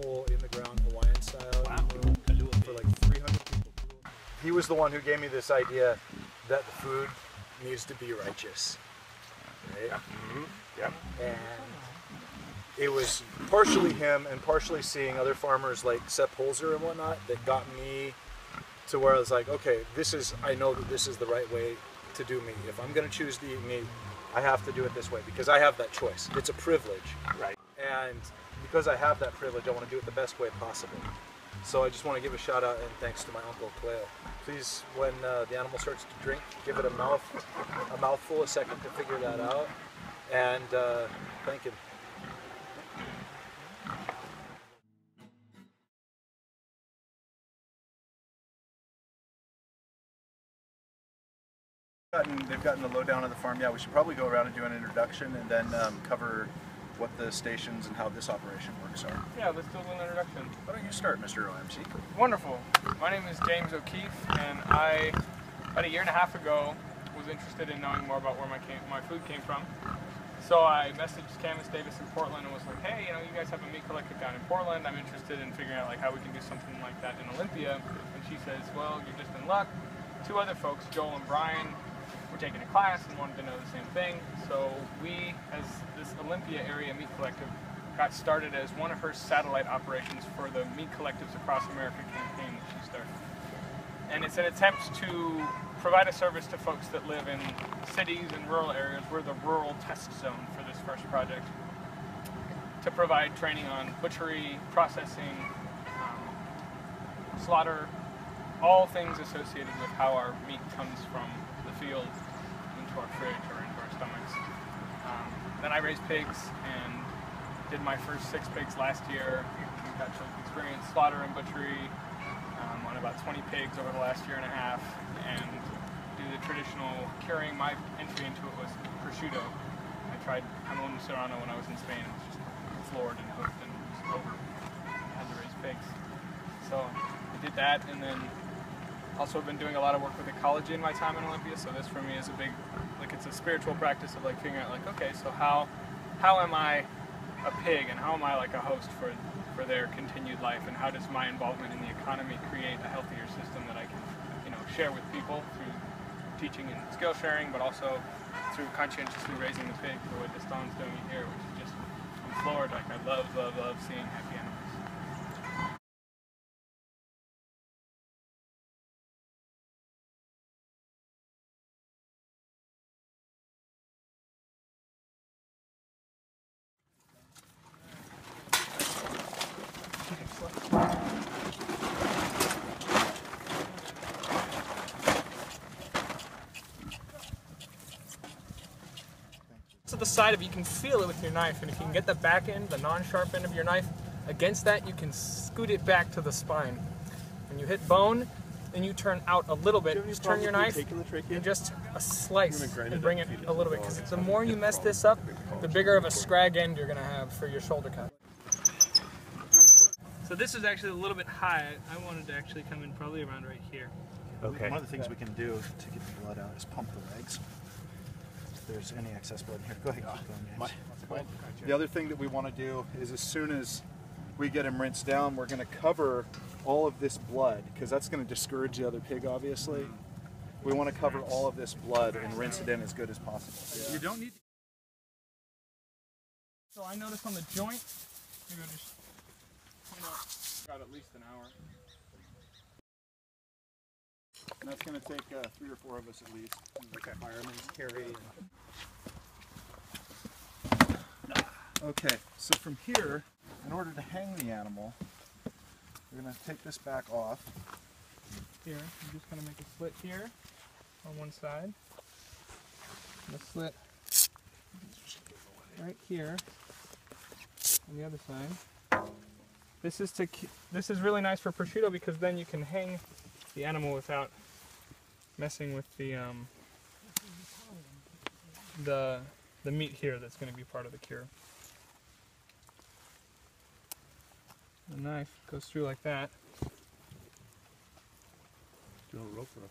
hole in the ground Hawaiian style. Wow. For like 300 people. He was the one who gave me this idea that the food needs to be righteous. Right? Mm-hmm. Yep. And it was partially him and partially seeing other farmers like Sepp Holzer and whatnot that got me to where I was like, okay, I know that this is the right way to do meat. If I'm going to choose to eat meat, I have to do it this way because I have that choice. It's a privilege. Right. And because I have that privilege, I want to do it the best way possible. So I just want to give a shout out and thanks to my Uncle Quail. Please, when the animal starts to drink, give it a mouthful a second to figure that out. And thank him. They've gotten the lowdown of the farm. Yeah, we should probably go around and do an introduction and then cover what the stations and how this operation works are. Yeah, let's do an introduction. Why don't you start, Mr. OMC? Wonderful. My name is James O'Keefe, and I, about a year and a half ago, was interested in knowing more about where my food came from. So I messaged Camus Davis in Portland and was like, hey, you know, you guys have a meat collective down in Portland. I'm interested in figuring out like how we can do something like that in Olympia. And she says, well, you're just in luck. Two other folks, Joel and Brian, were taking a class and wanted to know the same thing. So we, as this Olympia area meat collective, got started as one of her satellite operations for the Meat Collectives Across America campaign that she started. And it's an attempt to provide a service to folks that live in cities and rural areas. We're the rural test zone for this first project, to provide training on butchery, processing, slaughter, all things associated with how our meat comes from the field into our fridge or into our stomachs. Then I raised pigs and did my first 6 pigs last year. Got to experience slaughter and butchery on about 20 pigs over the last year and a half, and do the traditional curing. My entry into it was prosciutto. I tried jamón serrano when I was in Spain. It was just floored and hooked and just over. I had to raise pigs. So I did that, and then also been doing a lot of work with ecology in my time in Olympia. So this for me is a big, like, it's a spiritual practice of like figuring out like, okay, so how am I a pig and how am I like a host for their continued life, and how does my involvement in the economy create a healthier system that I can, you know, share with people through teaching and skill sharing, but also through conscientiously raising the pig for what Deston's doing here, which is just, I'm floored. Like, I love seeing happy animals. To the side of it, you can feel it with your knife, and if you can get the back end, the non-sharp end of your knife against that, you can scoot it back to the spine. When you hit bone, then you turn out a little bit, just turn your knife and just a slice and bring it a little bit, because the more you mess this up, the bigger of a scrag end you're going to have for your shoulder cut. So this is actually a little bit high. I wanted to actually come in probably around right here. Okay. One of the things we can do to get the blood out is pump the legs. If there's any excess blood in here, go ahead. Keep going, The other thing that we want to do is, as soon as we get him rinsed down, we're going to cover all of this blood, because that's going to discourage the other pig, obviously. We want to cover all of this blood and rinse it in as good as possible. Yeah. You don't need to... So I noticed on the joint, maybe I'll just point out, about at least an hour. And that's going to take 3 or 4 of us at least. Okay. Fireman's carry. Okay, so from here, in order to hang the animal, we're going to take this back off. Here, I'm just going to make a slit here on one side, and a slit right here on the other side. This is really nice for prosciutto, because then you can hang the animal without messing with the meat here that's going to be part of the cure. The knife goes through like that. Do you want a rope or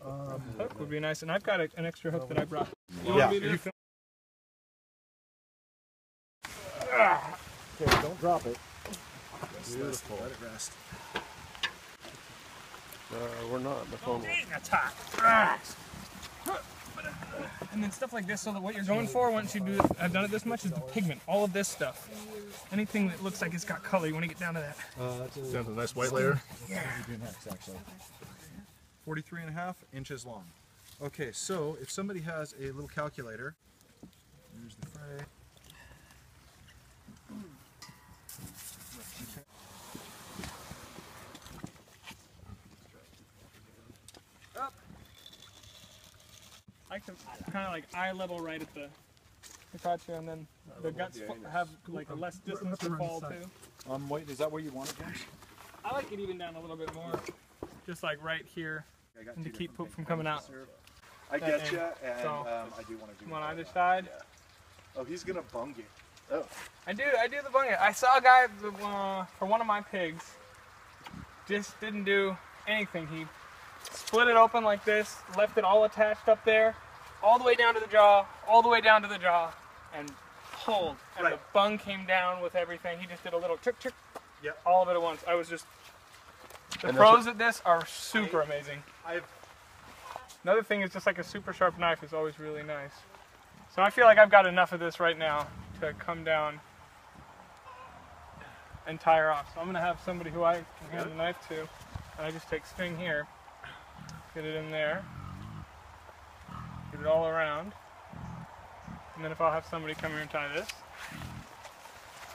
a hook? Hook would be nice, and I've got an extra hook that I brought. Yeah. Okay, don't drop it. Beautiful. Let it rest. We're not. The phone. That's hot. And then stuff like this, so that what you're going for once you do, I've done it this much, is the pigment. All of this stuff. Anything that looks like it's got color, you want to get down to that. Down to a nice white layer. Yeah. What do we do next, actually? 43.5 inches long. Okay, so if somebody has a little calculator, here's the fray. Up. I like to kind of like eye level right at the focaccia, and then the guts have like a less distance to fall to. Wait, is that where you want it, James? I like it even down a little bit more, just like right here, and to keep poop from coming out. I get you, and So, I do want to do One on that. either side. Yeah. Oh, he's gonna bung it. Oh. I do the bung it. I saw a guy for one of my pigs, just didn't do anything. He split it open like this, left it all attached up there, all the way down to the jaw, all the way down to the jaw, and pulled. And the bung came down with everything. He just did a little trick, Yep. all of it at once. I was just, the pros at this are super amazing. Another thing is just like a super sharp knife is always really nice. So I feel like I've got enough of this right now to come down and tire off. So I'm gonna have somebody who I can hand the knife to, and I just take string here, get it in there, get it all around, and then if I'll have somebody come here and tie this,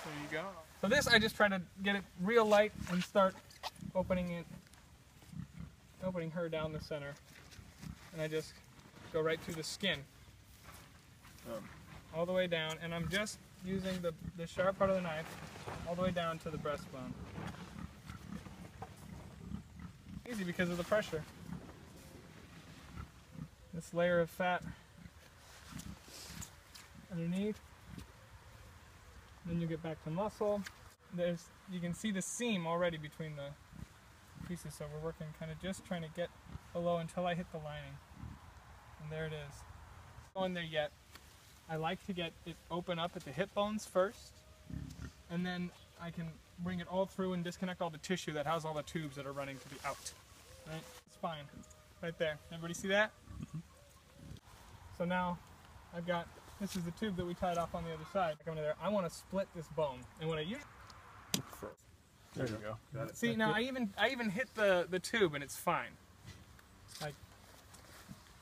there you go. So this I just try to get it real light and start opening her down the center, and I just go right through the skin, all the way down, and I'm just using the sharp part of the knife all the way down to the breastbone. Easy because of the pressure. This layer of fat underneath. Then you get back to muscle. You can see the seam already between the pieces, so we're working kind of just trying to get below until I hit the lining. And there it is. Not going there yet. I like to get it open up at the hip bones first, and then I can bring it all through and disconnect all the tissue that has all the tubes that are running to the out. Right? Spine, right there. Everybody see that? So now I've got, this is the tube that we tied off on the other side. Coming to there, I want to split this bone, and when I use, There you go. Got it. see now I even hit the tube and it's fine. Like,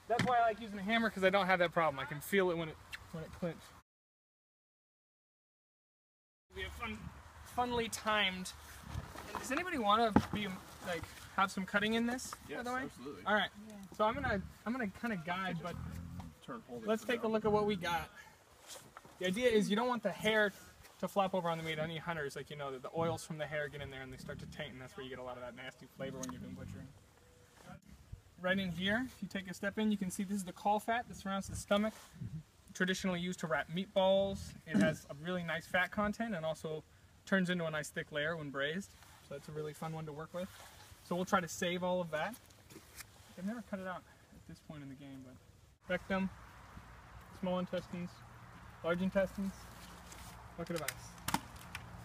that's why I like using a hammer, because I don't have that problem. I can feel it when it clinches. We have funly timed. And does anybody want to be like have some cutting in this? Yes, by the way? absolutely. All right. So I'm gonna kind of guide, but let's take a look at what we got. The idea is you don't want the hair to flop over on the meat. Any hunters, like, you know, that the oils from the hair get in there and they start to taint, and that's where you get a lot of that nasty flavor when you're doing butchering. Right in here, if you take a step in, you can see this is the caul fat that surrounds the stomach. Traditionally used to wrap meatballs. It has a really nice fat content and also turns into a nice thick layer when braised. So it's a really fun one to work with. So we'll try to save all of that. I've never cut it out at this point in the game, but rectum, small intestines, large intestines, bucket of ice.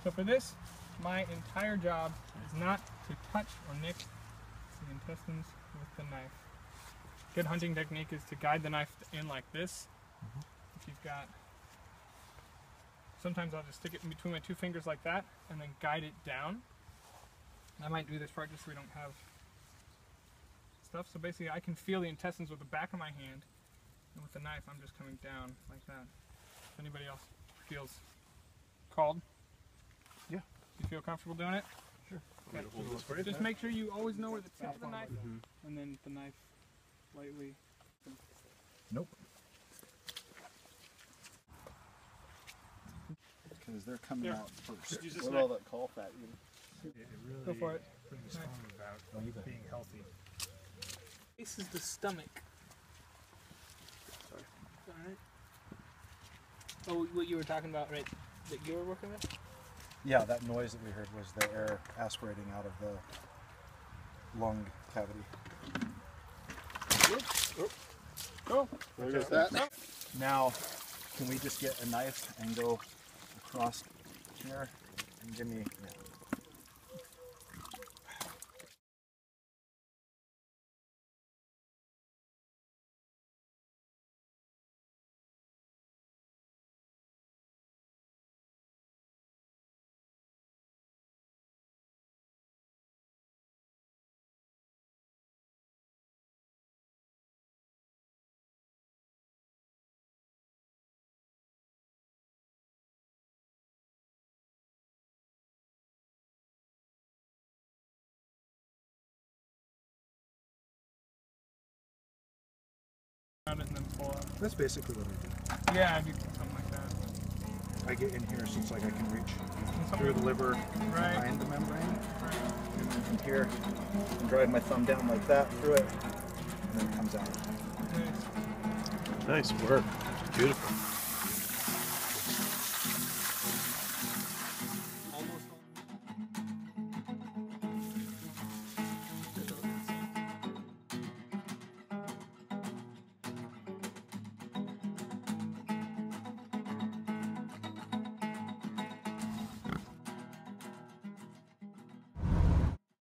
So for this, my entire job is not to touch or nick the intestines with the knife. Good hunting technique is to guide the knife in like this. If you've got, sometimes I'll just stick it in between my two fingers like that and then guide it down. And I might do this part just so we don't have stuff. So basically I can feel the intestines with the back of my hand, and with the knife I'm just coming down like that. If anybody else feels called? Yeah. You feel comfortable doing it? Sure. Okay. Just make sure you always know where the tip of the knife is, and then the knife lightly. Nope. Because they're coming out first. What all that caul fat? It really Go for it. brings home about being healthy. This is the stomach. Sorry. Alright. Oh, what you were talking about, right? That you were working with? Yeah, that noise that we heard was the air aspirating out of the lung cavity. Oh, Look at that. Now, can we just get a knife and go across here Give me. Around it and then pull up. That's basically what I do. Yeah, I do something like that. I get in here so it's like I can reach Something through the liver right. behind the membrane. Right. And then from here, and drive my thumb down like that through it, and then it comes out. Nice. Nice work. Beautiful.